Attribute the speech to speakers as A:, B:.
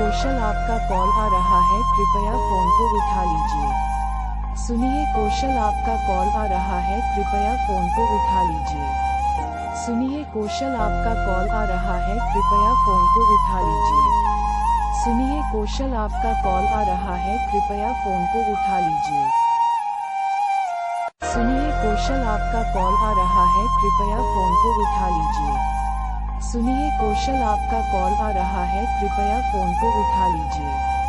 A: कौशल आपका कॉल आ रहा है, कृपया फोन को उठा लीजिए। सुनिए कौशल आपका कॉल आ रहा है, कृपया फोन को उठा लीजिए। सुनिए कौशल आपका कॉल आ रहा है, कृपया फोन को उठा लीजिए। सुनिए कौशल आपका कॉल आ रहा है, कृपया फोन को उठा लीजिए। सुनिए कौशल आपका कॉल आ रहा है, कृपया फोन को उठा लीजिए। सुनिए कौशल आपका कॉल आ रहा है, कृपया फोन को उठा लीजिए।